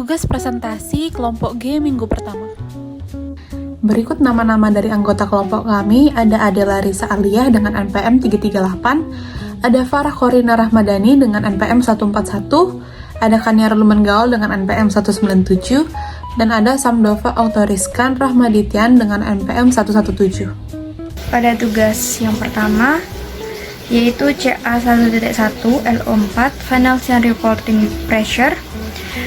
Tugas presentasi kelompok G minggu pertama. Berikut nama-nama dari anggota kelompok kami. Ada Adela Risa Aliyah dengan NPM 338, ada Farah Korina Rahmadani dengan NPM 141, ada Kaniar Lumengaul dengan NPM 197, dan ada Samdova Autoriskan Rahmadityan dengan NPM 117. Pada tugas yang pertama, yaitu CA1.1 LO4 Financial Reporting Pressure,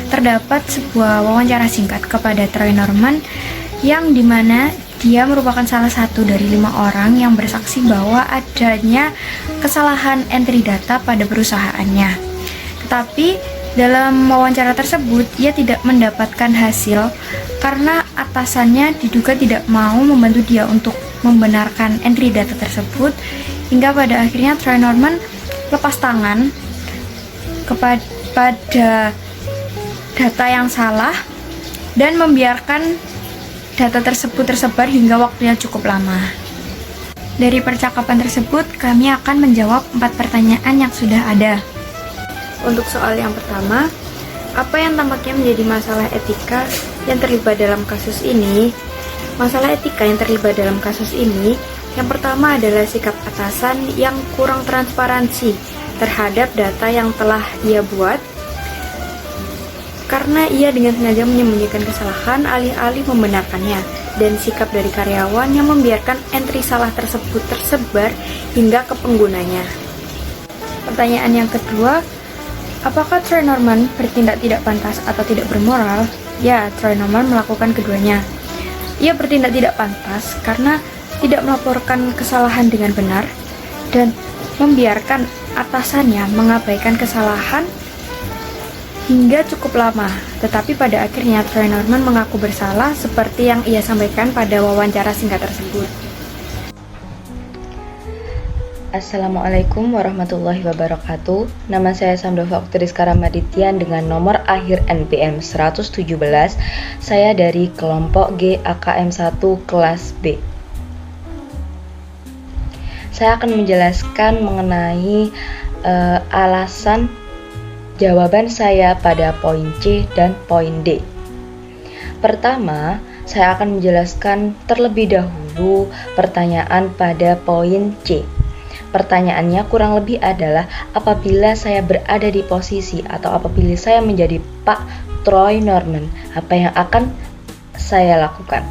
terdapat sebuah wawancara singkat kepada Troy Norman yang dimana dia merupakan salah satu dari 5 orang yang bersaksi bahwa adanya kesalahan entry data pada perusahaannya. Tetapi dalam wawancara tersebut ia tidak mendapatkan hasil karena atasannya diduga tidak mau membantu dia untuk membenarkan entry data tersebut, hingga pada akhirnya Troy Norman lepas tangan kepada data yang salah dan membiarkan data tersebut tersebar hingga waktunya cukup lama. Dari percakapan tersebut, kami akan menjawab 4 pertanyaan yang sudah ada. Untuk soal yang pertama, apa yang tampaknya menjadi masalah etika yang terlibat dalam kasus ini? Masalah etika yang terlibat dalam kasus ini, yang pertama adalah sikap atasan yang kurang transparansi terhadap data yang telah ia buat, karena ia dengan sengaja menyembunyikan kesalahan alih-alih membenarkannya, dan sikap dari karyawan yang membiarkan entry salah tersebut tersebar hingga ke penggunanya. Pertanyaan yang kedua, apakah Troy Norman bertindak tidak pantas atau tidak bermoral? Ya, Troy Norman melakukan keduanya. Ia bertindak tidak pantas karena tidak melaporkan kesalahan dengan benar dan membiarkan atasannya mengabaikan kesalahan hingga cukup lama. Tetapi pada akhirnya Troy Norman mengaku bersalah seperti yang ia sampaikan pada wawancara singkat tersebut. Assalamualaikum warahmatullahi wabarakatuh. Nama saya Samdova Autoriskan Rahmadityan dengan nomor akhir NPM 117. Saya dari kelompok G AKM 1 kelas B. Saya akan menjelaskan mengenai alasan jawaban saya pada poin C dan poin D. Pertama, saya akan menjelaskan terlebih dahulu pertanyaan pada poin C. Pertanyaannya kurang lebih adalah apabila saya berada di posisi atau apabila saya menjadi Pak Troy Norman, apa yang akan saya lakukan?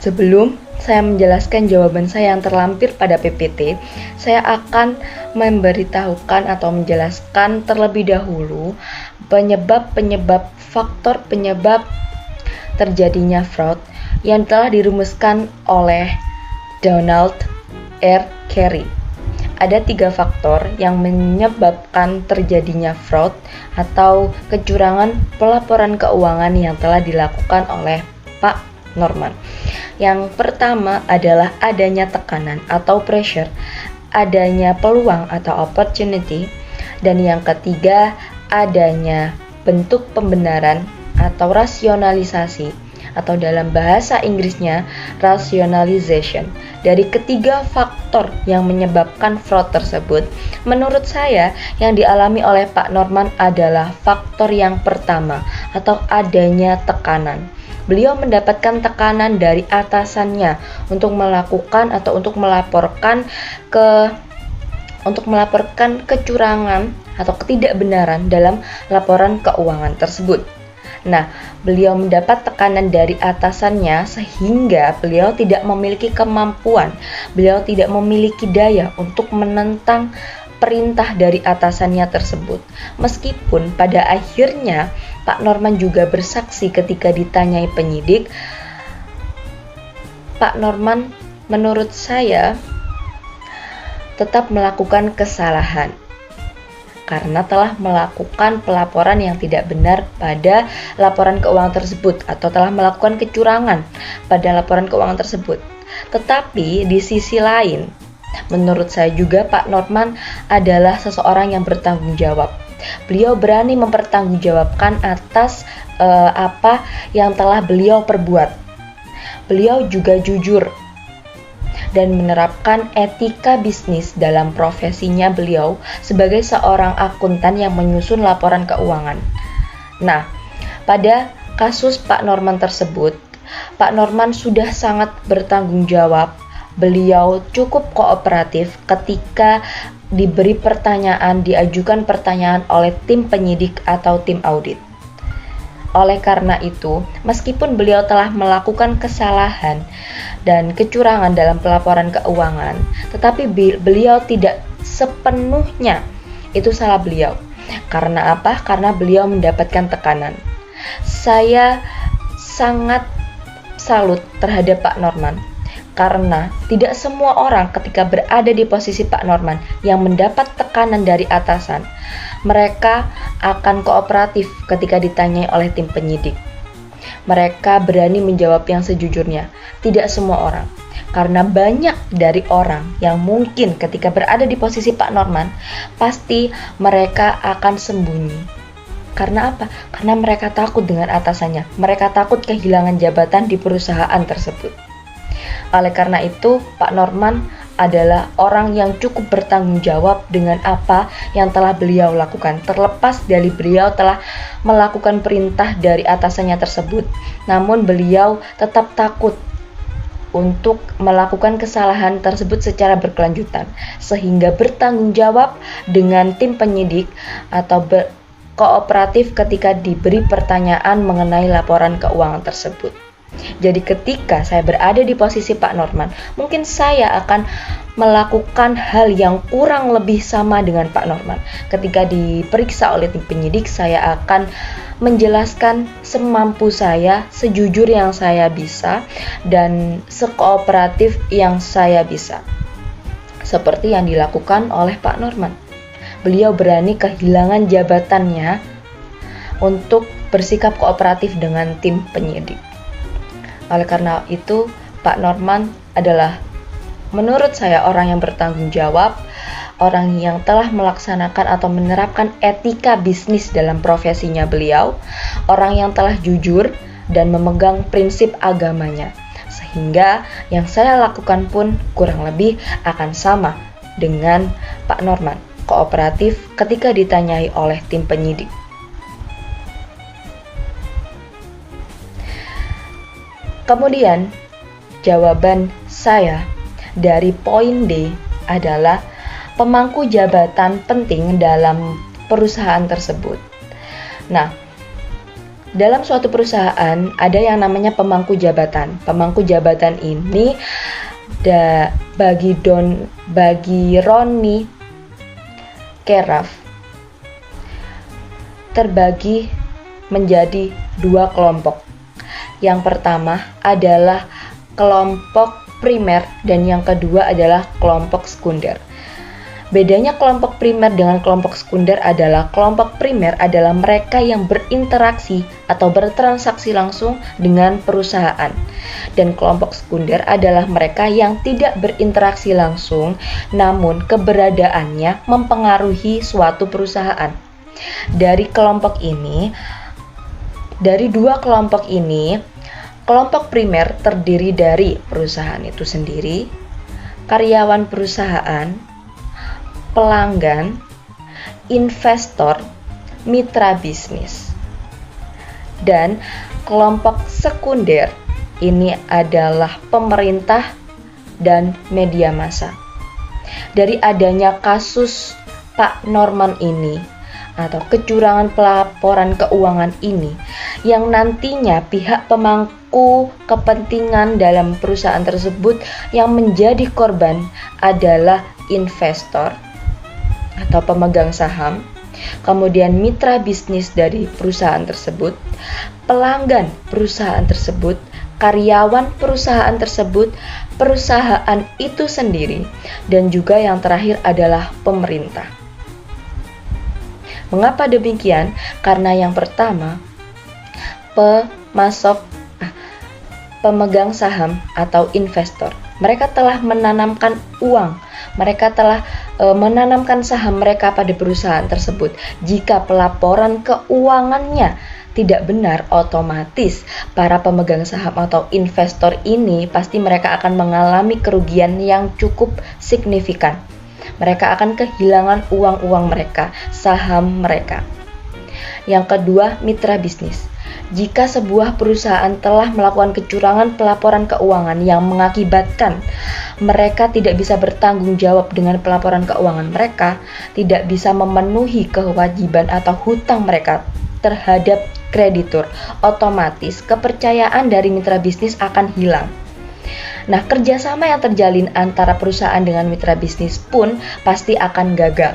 Sebelum saya menjelaskan jawaban saya yang terlampir pada PPT, saya akan memberitahukan atau menjelaskan terlebih dahulu faktor penyebab terjadinya fraud yang telah dirumuskan oleh Donald R. Carey. Ada 3 faktor yang menyebabkan terjadinya fraud atau kecurangan pelaporan keuangan yang telah dilakukan oleh Pak Norman. Yang pertama adalah adanya tekanan atau pressure, adanya peluang atau opportunity, dan yang ketiga adanya bentuk pembenaran atau rasionalisasi, atau dalam bahasa Inggrisnya rationalization. Dari ketiga faktor yang menyebabkan fraud tersebut, menurut saya yang dialami oleh Pak Norman adalah faktor yang pertama atau adanya tekanan. Beliau mendapatkan tekanan dari atasannya untuk melakukan atau untuk melaporkan kecurangan atau ketidakbenaran dalam laporan keuangan tersebut. Nah, beliau mendapat tekanan dari atasannya sehingga beliau tidak memiliki kemampuan, beliau tidak memiliki daya untuk menentang perintah dari atasannya tersebut. Meskipun pada akhirnya Pak Norman juga bersaksi ketika ditanyai penyidik, Pak Norman menurut saya tetap melakukan kesalahan karena telah melakukan pelaporan yang tidak benar pada laporan keuangan tersebut atau telah melakukan kecurangan pada laporan keuangan tersebut. Tetapi di sisi lain, menurut saya juga Pak Norman adalah seseorang yang bertanggung jawab. Beliau berani mempertanggungjawabkan atas apa yang telah beliau perbuat. Beliau juga jujur dan menerapkan etika bisnis dalam profesinya beliau sebagai seorang akuntan yang menyusun laporan keuangan. Nah, pada kasus Pak Norman tersebut, Pak Norman sudah sangat bertanggung jawab. Beliau cukup kooperatif ketika diberi pertanyaan, diajukan pertanyaan oleh tim penyidik atau tim audit. Oleh karena itu, meskipun beliau telah melakukan kesalahan dan kecurangan dalam pelaporan keuangan, tetapi beliau tidak sepenuhnya itu salah beliau. Karena apa? Karena beliau mendapatkan tekanan. Saya sangat salut terhadap Pak Norman, karena tidak semua orang ketika berada di posisi Pak Norman yang mendapat tekanan dari atasan, mereka akan kooperatif ketika ditanyai oleh tim penyidik. Mereka berani menjawab yang sejujurnya. Tidak semua orang, karena banyak dari orang yang mungkin ketika berada di posisi Pak Norman, pasti mereka akan sembunyi. Karena apa? Karena mereka takut dengan atasannya. Mereka takut kehilangan jabatan di perusahaan tersebut. Oleh karena itu, Pak Norman adalah orang yang cukup bertanggung jawab dengan apa yang telah beliau lakukan. Terlepas dari beliau telah melakukan perintah dari atasannya tersebut, namun beliau tetap takut untuk melakukan kesalahan tersebut secara berkelanjutan, sehingga bertanggung jawab dengan tim penyidik atau kooperatif ketika diberi pertanyaan mengenai laporan keuangan tersebut. Jadi ketika saya berada di posisi Pak Norman, mungkin saya akan melakukan hal yang kurang lebih sama dengan Pak Norman. Ketika diperiksa oleh tim penyidik, saya akan menjelaskan semampu saya, sejujur yang saya bisa, dan sekooperatif yang saya bisa. Seperti yang dilakukan oleh Pak Norman. Beliau berani kehilangan jabatannya untuk bersikap kooperatif dengan tim penyidik. Oleh karena itu, Pak Norman adalah menurut saya orang yang bertanggung jawab, orang yang telah melaksanakan atau menerapkan etika bisnis dalam profesinya beliau, orang yang telah jujur dan memegang prinsip agamanya. Sehingga yang saya lakukan pun kurang lebih akan sama dengan Pak Norman, kooperatif ketika ditanyai oleh tim penyidik. Kemudian, jawaban saya dari poin D adalah pemangku jabatan penting dalam perusahaan tersebut. Nah, dalam suatu perusahaan ada yang namanya pemangku jabatan. Pemangku jabatan ini bagi Ronnie Keraf terbagi menjadi dua kelompok. Yang pertama adalah kelompok primer dan yang kedua adalah kelompok sekunder. Bedanya kelompok primer dengan kelompok sekunder adalah kelompok primer adalah mereka yang berinteraksi atau bertransaksi langsung dengan perusahaan. Dan kelompok sekunder adalah mereka yang tidak berinteraksi langsung namun keberadaannya mempengaruhi suatu perusahaan. Dari dua kelompok ini, kelompok primer terdiri dari perusahaan itu sendiri, karyawan perusahaan, pelanggan, investor, mitra bisnis. Dan kelompok sekunder ini adalah pemerintah dan media massa. Dari adanya kasus Pak Norman ini atau kecurangan pelaporan keuangan ini, yang nantinya pihak pemangku kepentingan dalam perusahaan tersebut yang menjadi korban adalah investor atau pemegang saham, kemudian mitra bisnis dari perusahaan tersebut, pelanggan perusahaan tersebut, karyawan perusahaan tersebut, perusahaan itu sendiri, dan juga yang terakhir adalah pemerintah. Mengapa demikian? Karena yang pertama, pemegang saham atau investor, mereka telah menanamkan uang, mereka telah menanamkan saham mereka pada perusahaan tersebut. Jika pelaporan keuangannya tidak benar, otomatis para pemegang saham atau investor ini pasti mereka akan mengalami kerugian yang cukup signifikan. Mereka akan kehilangan uang-uang mereka, saham mereka. Yang kedua, mitra bisnis. Jika sebuah perusahaan telah melakukan kecurangan pelaporan keuangan yang mengakibatkan mereka tidak bisa bertanggung jawab dengan pelaporan keuangan mereka, tidak bisa memenuhi kewajiban atau hutang mereka terhadap kreditur, otomatis kepercayaan dari mitra bisnis akan hilang. Nah, kerjasama yang terjalin antara perusahaan dengan mitra bisnis pun pasti akan gagal.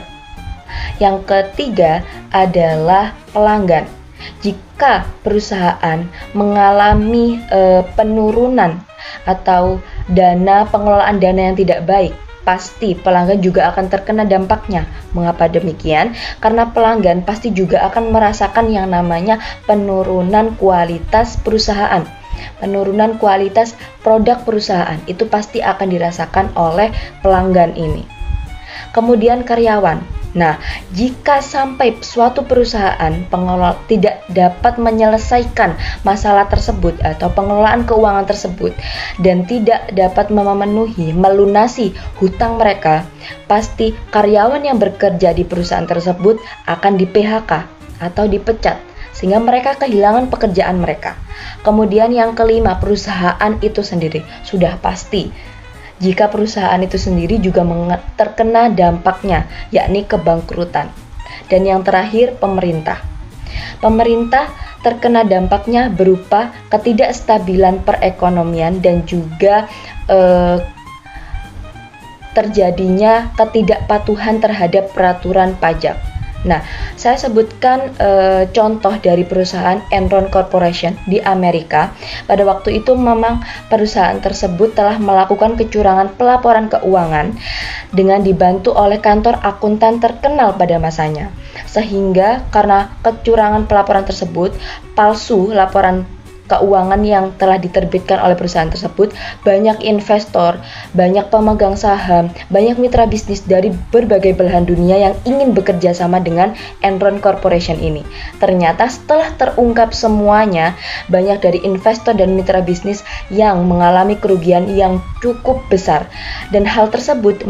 Yang ketiga adalah pelanggan. Jika perusahaan mengalami penurunan atau pengelolaan dana yang tidak baik, pasti pelanggan juga akan terkena dampaknya. Mengapa demikian? Karena pelanggan pasti juga akan merasakan yang namanya penurunan kualitas perusahaan. Penurunan kualitas produk perusahaan itu pasti akan dirasakan oleh pelanggan ini. Kemudian karyawan. Nah, jika sampai suatu perusahaan pengelola tidak dapat menyelesaikan masalah tersebut atau pengelolaan keuangan tersebut dan tidak dapat melunasi hutang mereka, pasti karyawan yang bekerja di perusahaan tersebut akan di-PHK atau dipecat, sehingga mereka kehilangan pekerjaan mereka. Kemudian yang kelima, perusahaan itu sendiri. Sudah pasti jika perusahaan itu sendiri juga terkena dampaknya, yakni kebangkrutan. Dan yang terakhir, pemerintah. Pemerintah terkena dampaknya berupa ketidakstabilan perekonomian dan juga terjadinya ketidakpatuhan terhadap peraturan pajak. Nah, saya sebutkan contoh dari perusahaan Enron Corporation di Amerika. Pada waktu itu memang perusahaan tersebut telah melakukan kecurangan pelaporan keuangan dengan dibantu oleh kantor akuntan terkenal pada masanya. Sehingga karena kecurangan pelaporan tersebut, palsu laporan keuangan yang telah diterbitkan oleh perusahaan tersebut, banyak investor, banyak pemegang saham, banyak mitra bisnis dari berbagai belahan dunia yang ingin bekerja sama dengan Enron Corporation ini. Ternyata setelah terungkap semuanya, banyak dari investor dan mitra bisnis yang mengalami kerugian yang cukup besar, dan hal tersebut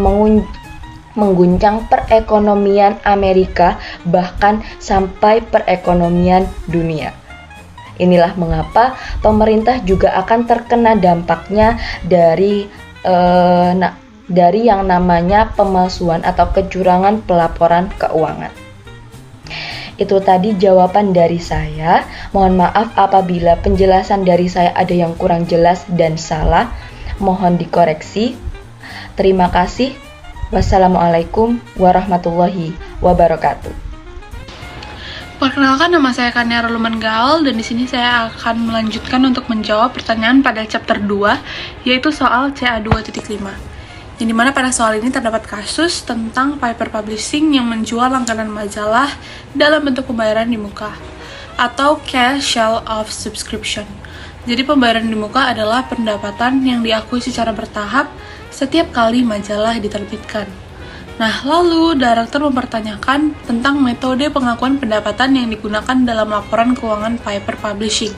mengguncang perekonomian Amerika, bahkan sampai perekonomian dunia. Inilah mengapa pemerintah juga akan terkena dampaknya dari yang namanya pemalsuan atau kecurangan pelaporan keuangan. Itu tadi jawaban dari saya. Mohon maaf apabila penjelasan dari saya ada yang kurang jelas dan salah. Mohon dikoreksi. Terima kasih. Wassalamualaikum warahmatullahi wabarakatuh. Perkenalkan, nama saya Kania Ruluman Gaul, dan di sini saya akan melanjutkan untuk menjawab pertanyaan pada chapter 2, yaitu soal CA2.5. Yang dimana pada soal ini terdapat kasus tentang Piper Publishing yang menjual langganan majalah dalam bentuk pembayaran di muka, atau cash shell of subscription. Jadi pembayaran di muka adalah pendapatan yang diakui secara bertahap setiap kali majalah diterbitkan. Nah, lalu Director mempertanyakan tentang metode pengakuan pendapatan yang digunakan dalam laporan keuangan Piper Publishing.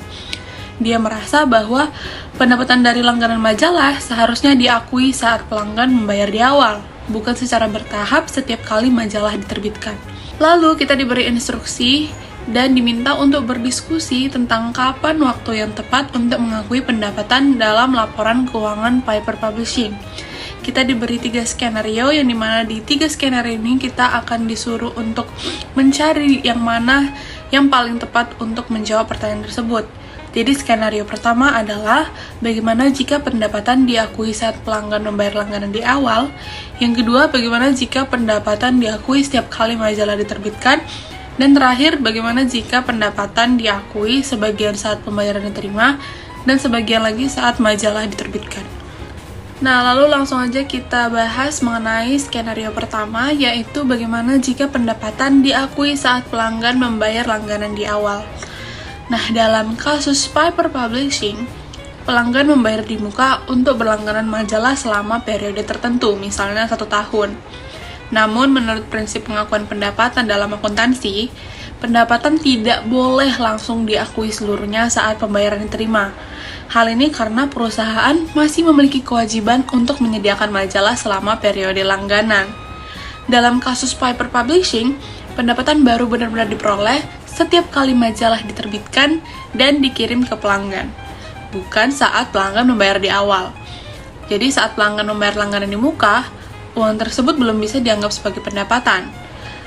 Dia merasa bahwa pendapatan dari langganan majalah seharusnya diakui saat pelanggan membayar di awal, bukan secara bertahap setiap kali majalah diterbitkan. Lalu kita diberi instruksi dan diminta untuk berdiskusi tentang kapan waktu yang tepat untuk mengakui pendapatan dalam laporan keuangan Piper Publishing. Kita diberi 3 skenario, yang dimana di 3 skenario ini kita akan disuruh untuk mencari yang mana yang paling tepat untuk menjawab pertanyaan tersebut. Jadi skenario pertama adalah bagaimana jika pendapatan diakui saat pelanggan membayar langganan di awal. Yang kedua, bagaimana jika pendapatan diakui setiap kali majalah diterbitkan. Dan terakhir, bagaimana jika pendapatan diakui sebagian saat pembayaran diterima dan sebagian lagi saat majalah diterbitkan. Nah, lalu langsung aja kita bahas mengenai skenario pertama, yaitu bagaimana jika pendapatan diakui saat pelanggan membayar langganan di awal. Nah, dalam kasus Piper Publishing, pelanggan membayar di muka untuk berlangganan majalah selama periode tertentu, misalnya 1 tahun. Namun, menurut prinsip pengakuan pendapatan dalam akuntansi, pendapatan tidak boleh langsung diakui seluruhnya saat pembayaran diterima. Hal ini karena perusahaan masih memiliki kewajiban untuk menyediakan majalah selama periode langganan. Dalam kasus Piper Publishing, pendapatan baru benar-benar diperoleh setiap kali majalah diterbitkan dan dikirim ke pelanggan, bukan saat pelanggan membayar di awal. Jadi saat pelanggan membayar langganan di muka, uang tersebut belum bisa dianggap sebagai pendapatan.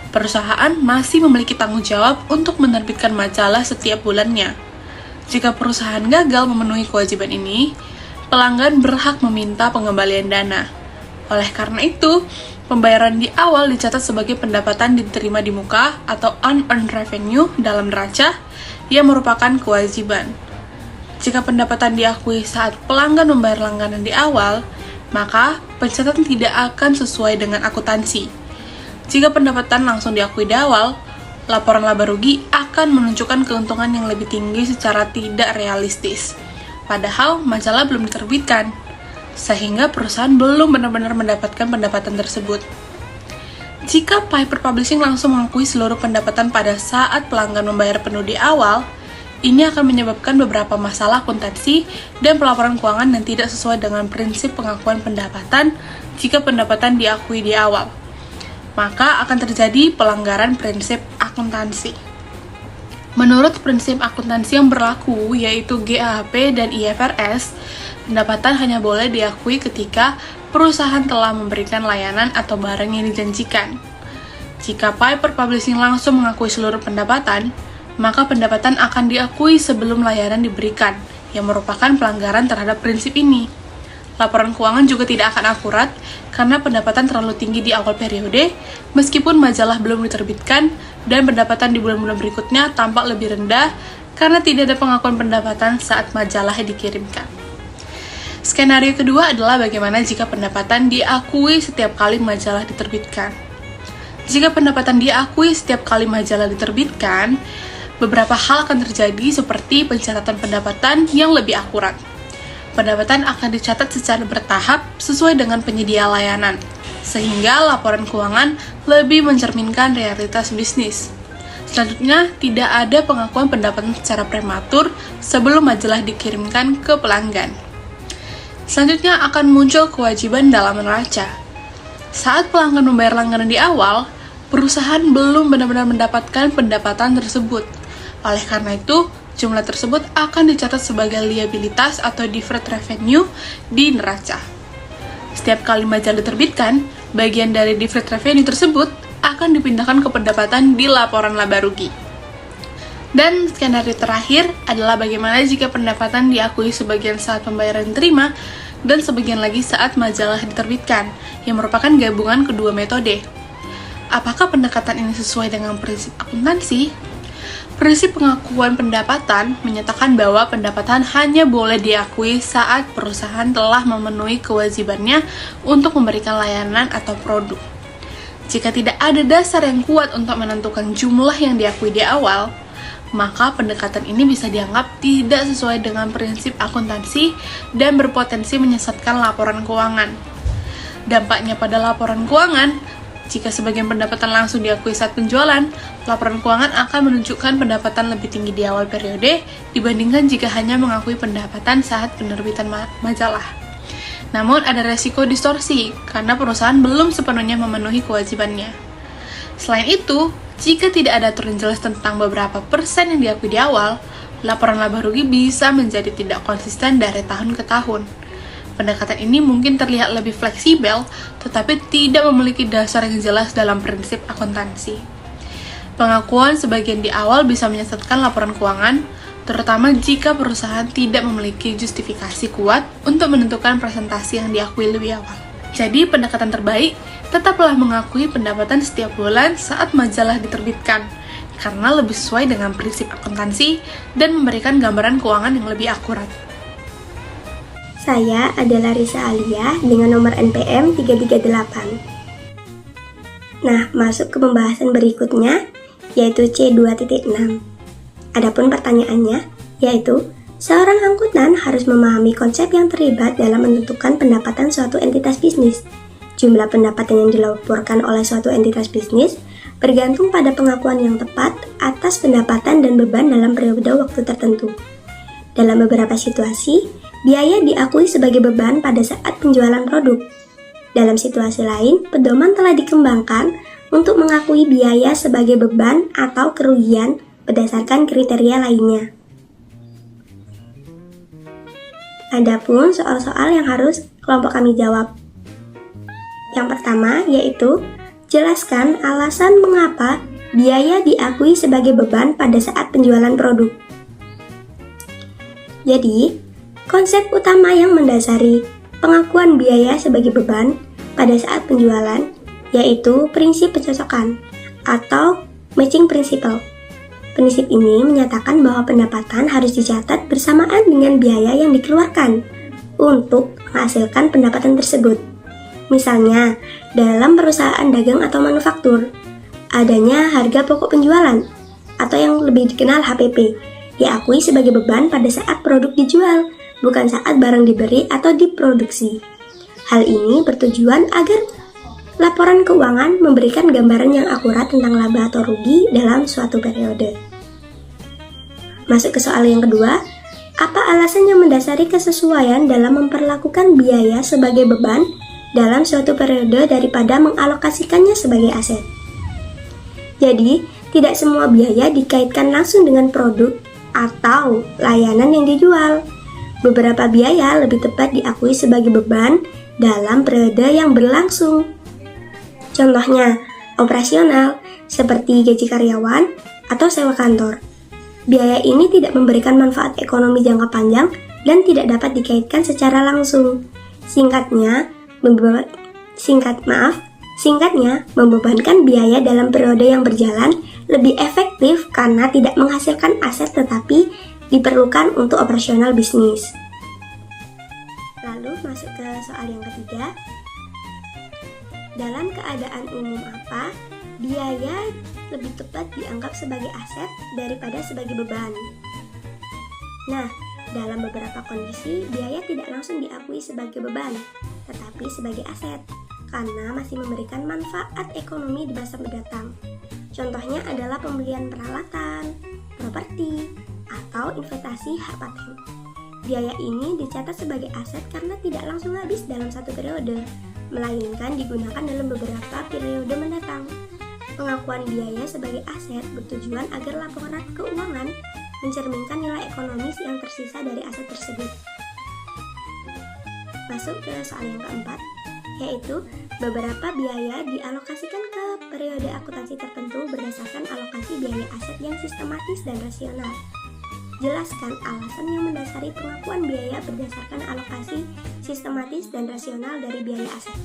Perusahaan masih memiliki tanggung jawab untuk menerbitkan majalah setiap bulannya. Jika perusahaan gagal memenuhi kewajiban ini, pelanggan berhak meminta pengembalian dana. Oleh karena itu, pembayaran di awal dicatat sebagai pendapatan diterima di muka atau unearned revenue dalam neraca yang merupakan kewajiban. Jika pendapatan diakui saat pelanggan membayar langganan di awal, maka pencatatan tidak akan sesuai dengan akuntansi. Jika pendapatan langsung diakui di awal, laporan laba rugi akan menunjukkan keuntungan yang lebih tinggi secara tidak realistis. Padahal majalah belum diterbitkan, sehingga perusahaan belum benar-benar mendapatkan pendapatan tersebut. Jika Piper Publishing langsung mengakui seluruh pendapatan pada saat pelanggan membayar penuh di awal, ini akan menyebabkan beberapa masalah akuntansi dan pelaporan keuangan yang tidak sesuai dengan prinsip pengakuan pendapatan jika pendapatan diakui di awal. Maka akan terjadi pelanggaran prinsip akuntansi. Menurut prinsip akuntansi yang berlaku, yaitu GAAP dan IFRS, pendapatan hanya boleh diakui ketika perusahaan telah memberikan layanan atau barang yang dijanjikan. Jika Piper Publishing langsung mengakui seluruh pendapatan, maka pendapatan akan diakui sebelum layanan diberikan, yang merupakan pelanggaran terhadap prinsip ini. Laporan keuangan juga tidak akan akurat karena pendapatan terlalu tinggi di awal periode, meskipun majalah belum diterbitkan, dan pendapatan di bulan-bulan berikutnya tampak lebih rendah karena tidak ada pengakuan pendapatan saat majalah dikirimkan. Skenario kedua adalah bagaimana jika pendapatan diakui setiap kali majalah diterbitkan. Jika pendapatan diakui setiap kali majalah diterbitkan, beberapa hal akan terjadi seperti pencatatan pendapatan yang lebih akurat. Pendapatan akan dicatat secara bertahap sesuai dengan penyedia layanan, sehingga laporan keuangan lebih mencerminkan realitas bisnis. Selanjutnya, tidak ada pengakuan pendapatan secara prematur sebelum majalah dikirimkan ke pelanggan. Selanjutnya akan muncul kewajiban dalam neraca. Saat pelanggan membayar langganan di awal, perusahaan belum benar-benar mendapatkan pendapatan tersebut. Oleh karena itu, jumlah tersebut akan dicatat sebagai liabilitas atau deferred revenue di neraca. Setiap kali majalah diterbitkan, bagian dari deferred revenue tersebut akan dipindahkan ke pendapatan di laporan laba rugi. Dan skenario terakhir adalah bagaimana jika pendapatan diakui sebagian saat pembayaran diterima dan sebagian lagi saat majalah diterbitkan, yang merupakan gabungan kedua metode. Apakah pendekatan ini sesuai dengan prinsip akuntansi? Prinsip pengakuan pendapatan menyatakan bahwa pendapatan hanya boleh diakui saat perusahaan telah memenuhi kewajibannya untuk memberikan layanan atau produk. Jika tidak ada dasar yang kuat untuk menentukan jumlah yang diakui di awal, maka pendekatan ini bisa dianggap tidak sesuai dengan prinsip akuntansi dan berpotensi menyesatkan laporan keuangan. Dampaknya pada laporan keuangan, jika sebagian pendapatan langsung diakui saat penjualan, laporan keuangan akan menunjukkan pendapatan lebih tinggi di awal periode dibandingkan jika hanya mengakui pendapatan saat penerbitan majalah. Namun ada resiko distorsi karena perusahaan belum sepenuhnya memenuhi kewajibannya. Selain itu, jika tidak ada aturan jelas tentang beberapa persen yang diakui di awal, laporan laba rugi bisa menjadi tidak konsisten dari tahun ke tahun. Pendekatan ini mungkin terlihat lebih fleksibel, tetapi tidak memiliki dasar yang jelas dalam prinsip akuntansi. Pengakuan sebagian di awal bisa menyesatkan laporan keuangan, terutama jika perusahaan tidak memiliki justifikasi kuat untuk menentukan presentasi yang diakui lebih awal. Jadi, pendekatan terbaik tetaplah mengakui pendapatan setiap bulan saat majalah diterbitkan, karena lebih sesuai dengan prinsip akuntansi dan memberikan gambaran keuangan yang lebih akurat. Saya adalah Risa Alia dengan nomor NPM 338. Nah, masuk ke pembahasan berikutnya, yaitu C2.6. Adapun pertanyaannya, yaitu, seorang angkutan harus memahami konsep yang terlibat dalam menentukan pendapatan suatu entitas bisnis. Jumlah pendapatan yang dilaporkan oleh suatu entitas bisnis bergantung pada pengakuan yang tepat atas pendapatan dan beban dalam periode waktu tertentu. Dalam beberapa situasi, biaya diakui sebagai beban pada saat penjualan produk. Dalam situasi lain, pedoman telah dikembangkan untuk mengakui biaya sebagai beban atau kerugian berdasarkan kriteria lainnya. Adapun soal-soal yang harus kelompok kami jawab. Yang pertama yaitu, jelaskan alasan mengapa biaya diakui sebagai beban pada saat penjualan produk. Jadi, konsep utama yang mendasari pengakuan biaya sebagai beban pada saat penjualan yaitu prinsip pencocokan atau matching principle. Prinsip ini menyatakan bahwa pendapatan harus dicatat bersamaan dengan biaya yang dikeluarkan untuk menghasilkan pendapatan tersebut. Misalnya, dalam perusahaan dagang atau manufaktur, adanya harga pokok penjualan atau yang lebih dikenal HPP diakui sebagai beban pada saat produk dijual, bukan saat barang diberi atau diproduksi. Hal ini bertujuan agar laporan keuangan memberikan gambaran yang akurat tentang laba atau rugi dalam suatu periode. Masuk ke soal yang kedua, apa alasan yang mendasari kesesuaian dalam memperlakukan biaya sebagai beban dalam suatu periode daripada mengalokasikannya sebagai aset? Jadi, tidak semua biaya dikaitkan langsung dengan produk atau layanan yang dijual. Beberapa biaya lebih tepat diakui sebagai beban dalam periode yang berlangsung. Contohnya, operasional seperti gaji karyawan atau sewa kantor. Biaya ini tidak memberikan manfaat ekonomi jangka panjang dan tidak dapat dikaitkan secara langsung. Singkatnya, membebankan biaya dalam periode yang berjalan lebih efektif karena tidak menghasilkan aset tetapi diperlukan untuk operasional bisnis. Lalu masuk ke soal yang ketiga. Dalam keadaan umum apa, biaya lebih tepat dianggap sebagai aset daripada sebagai beban? Nah, dalam beberapa kondisi, biaya tidak langsung diakui sebagai beban, tetapi sebagai aset, karena masih memberikan manfaat ekonomi di masa mendatang. Contohnya adalah pembelian peralatan, properti, atau investasi hak paten. Biaya ini dicatat sebagai aset karena tidak langsung habis dalam satu periode, melainkan digunakan dalam beberapa periode mendatang. Pengakuan biaya sebagai aset bertujuan agar laporan keuangan mencerminkan nilai ekonomis yang tersisa dari aset tersebut. Masuk ke soal yang keempat, yaitu beberapa biaya dialokasikan ke periode akuntansi tertentu berdasarkan alokasi biaya aset yang sistematis dan rasional. Jelaskan alasan yang mendasari pengakuan biaya berdasarkan alokasi sistematis dan rasional dari biaya aset.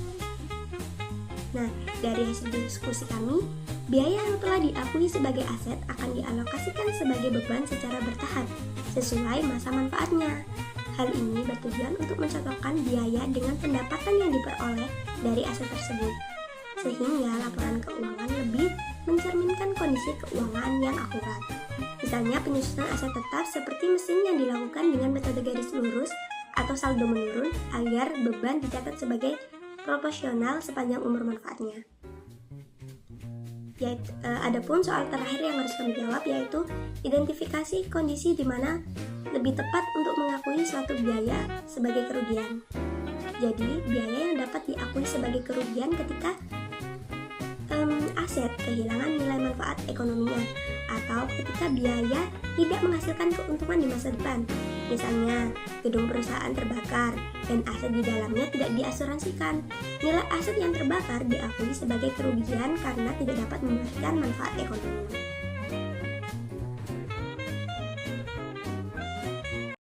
Nah, dari hasil diskusi kami, biaya yang telah diakui sebagai aset akan dialokasikan sebagai beban secara bertahap, sesuai masa manfaatnya. Hal ini bertujuan untuk mencocokkan biaya dengan pendapatan yang diperoleh dari aset tersebut, sehingga laporan keuangan lebih mencerminkan kondisi keuangan yang akurat. Misalnya penyusunan aset tetap seperti mesin yang dilakukan dengan metode garis lurus atau saldo menurun agar beban dicatat sebagai proporsional sepanjang umur manfaatnya. Adapun soal terakhir yang harus kami jawab yaitu identifikasi kondisi di mana lebih tepat untuk mengakui suatu biaya sebagai kerugian. Jadi, biaya yang dapat diakui sebagai kerugian ketika aset kehilangan nilai manfaat ekonominya atau ketika biaya tidak menghasilkan keuntungan di masa depan. Misalnya, gedung perusahaan terbakar dan aset di dalamnya tidak diasuransikan. Nilai aset yang terbakar diakui sebagai kerugian karena tidak dapat memberikan manfaat ekonomi.